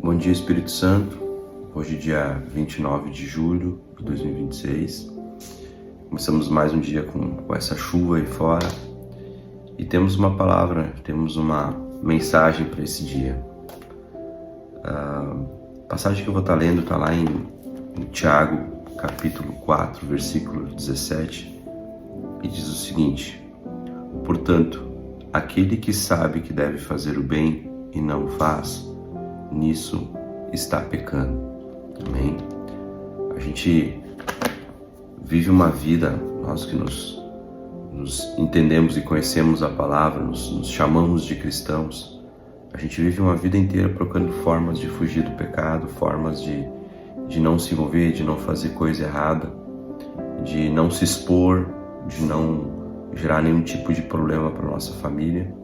Bom dia, Espírito Santo. Hoje, dia 29 de julho de 2026. Começamos mais um dia com essa chuva aí fora. E temos uma palavra, temos uma mensagem para esse dia. A passagem que eu vou estar lendo está lá em Tiago, capítulo 4, versículo 17. E diz o seguinte: portanto, aquele que sabe que deve fazer o bem e não o faz, nisso está pecando. Amém? A gente vive uma vida, nós que nos entendemos e conhecemos a palavra, nos chamamos de cristãos, a gente vive uma vida inteira procurando formas de fugir do pecado, formas de não se envolver, de não fazer coisa errada, de não se expor, de não gerar nenhum tipo de problema para nossa família.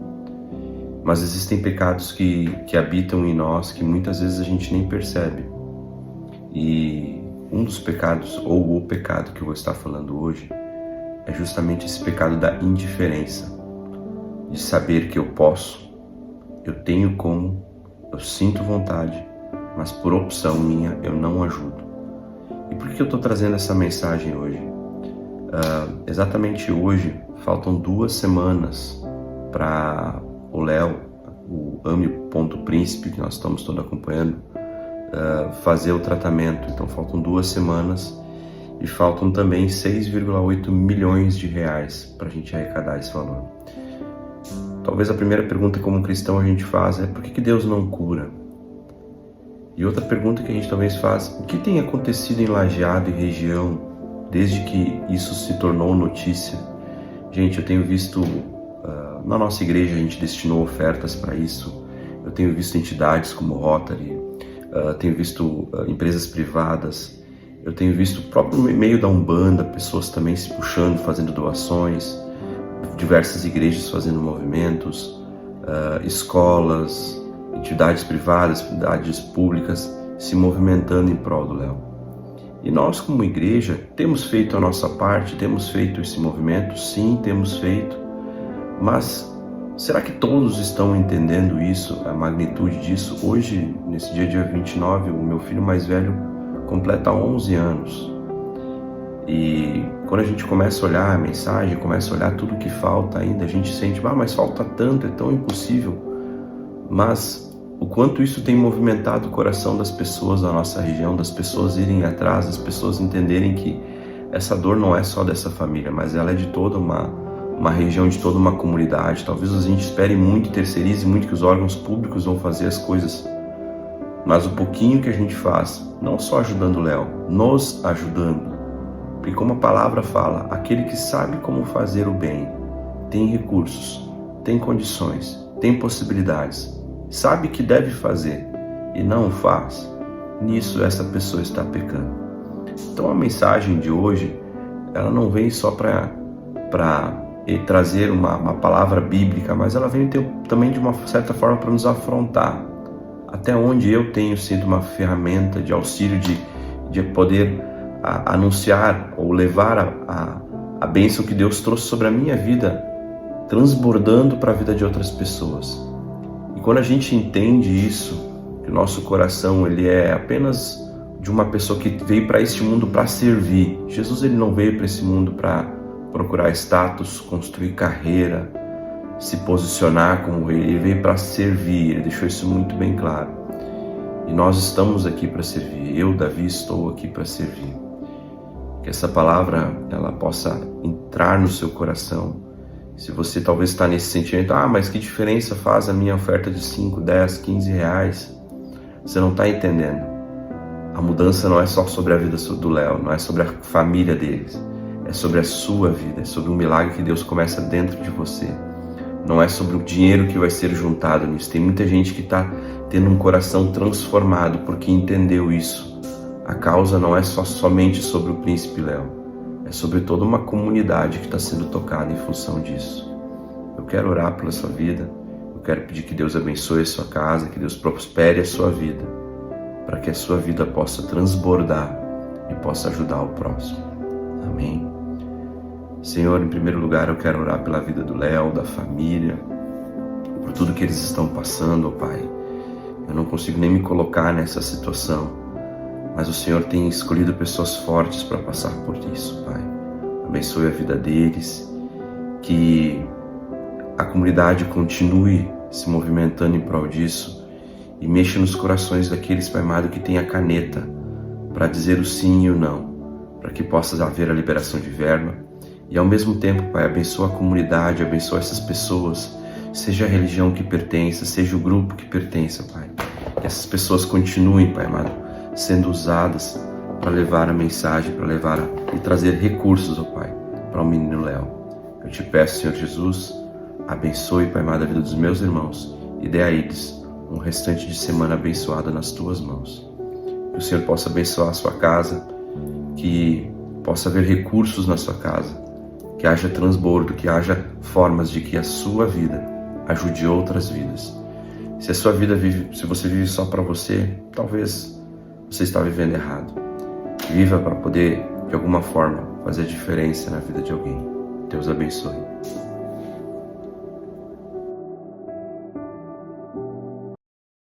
Mas existem pecados que habitam em nós que muitas vezes a gente nem percebe. E um dos pecados, ou o pecado que eu vou estar falando hoje, é justamente esse pecado da indiferença. De saber que eu posso, eu tenho como, eu sinto vontade, mas por opção minha eu não ajudo. E por que eu estou trazendo essa mensagem hoje? Exatamente hoje, faltam 2 semanas para o Léo, o AME.Príncipe, que nós estamos todos acompanhando, fazer o tratamento. Então faltam 2 semanas e faltam também 6,8 milhões de reais para a gente arrecadar esse valor. Talvez a primeira pergunta como cristão a gente faz é: por que Deus não cura? E outra pergunta que a gente talvez faz: o que tem acontecido em Lajeado e região desde que isso se tornou notícia? Gente, eu tenho visto, na nossa igreja a gente destinou ofertas para isso, eu tenho visto entidades como Rotary, tenho visto empresas privadas, eu tenho visto o próprio meio da Umbanda, pessoas também se puxando, fazendo doações, diversas igrejas fazendo movimentos, escolas, entidades privadas, entidades públicas se movimentando em prol do Léo. E nós, como igreja, temos feito a nossa parte, temos feito esse movimento, sim, temos feito, mas será que todos estão entendendo isso, a magnitude disso? Hoje, nesse dia 29, o meu filho mais velho completa 11 anos. E quando a gente começa a olhar a mensagem, começa a olhar tudo que falta ainda, a gente sente, mas falta tanto, é tão impossível. Mas o quanto isso tem movimentado o coração das pessoas da nossa região, das pessoas irem atrás, das pessoas entenderem que essa dor não é só dessa família, mas ela é de toda uma região, de toda uma comunidade. Talvez a gente espere muito, terceirize muito que os órgãos públicos vão fazer as coisas, mas o pouquinho que a gente faz, não só ajudando o Léo, nos ajudando, porque como a palavra fala, aquele que sabe como fazer o bem, tem recursos, tem condições, tem possibilidades, sabe que deve fazer e não o faz, nisso essa pessoa está pecando. Então a mensagem de hoje, ela não vem só para trazer uma palavra bíblica, mas ela vem também de uma certa forma para nos afrontar. Até onde eu tenho sido uma ferramenta de auxílio, de poder anunciar ou levar a bênção que Deus trouxe sobre a minha vida, transbordando para a vida de outras pessoas. E quando a gente entende isso, que o nosso coração ele é apenas de uma pessoa que veio para este mundo para servir. Jesus ele não veio para esse mundo para procurar status, construir carreira, se posicionar como rei. Ele veio para servir, ele deixou isso muito bem claro. E nós estamos aqui para servir. Eu, Davi, estou aqui para servir. Que essa palavra ela possa entrar no seu coração. Se você talvez está nesse sentimento, mas que diferença faz a minha oferta de 5, 10, 15 reais? Você não está entendendo. A mudança não é só sobre a vida do Léo, não é sobre a família deles. É sobre a sua vida, é sobre um milagre que Deus começa dentro de você. Não é sobre o dinheiro que vai ser juntado nisso. Tem muita gente que está tendo um coração transformado porque entendeu isso. A causa não é somente sobre o príncipe Léo. É sobre toda uma comunidade que está sendo tocada em função disso. Eu quero orar pela sua vida. Eu quero pedir que Deus abençoe a sua casa, que Deus prospere a sua vida, para que a sua vida possa transbordar e possa ajudar o próximo. Amém? Senhor, em primeiro lugar, eu quero orar pela vida do Léo, da família, por tudo que eles estão passando, ó Pai. eu não consigo nem me colocar nessa situação, mas o Senhor tem escolhido pessoas fortes para passar por isso, Pai. Abençoe a vida deles, que a comunidade continue se movimentando em prol disso e mexa nos corações daqueles, Pai amado, que tem a caneta para dizer o sim e o não, para que possa haver a liberação de verba. E ao mesmo tempo, Pai, abençoa a comunidade, abençoa essas pessoas, seja a religião que pertença, seja o grupo que pertença, Pai. Que essas pessoas continuem, Pai amado, sendo usadas para levar a mensagem, para levar e trazer recursos, ó Pai, para o menino Léo. Eu te peço, Senhor Jesus, abençoe, Pai amado, a vida dos meus irmãos e dê a eles um restante de semana abençoada nas tuas mãos. Que o Senhor possa abençoar a sua casa, que possa haver recursos na sua casa, que haja transbordo, que haja formas de que a sua vida ajude outras vidas. Se a sua vida se você vive só para você, talvez você está vivendo errado. Viva para poder, de alguma forma, fazer diferença na vida de alguém. Deus abençoe.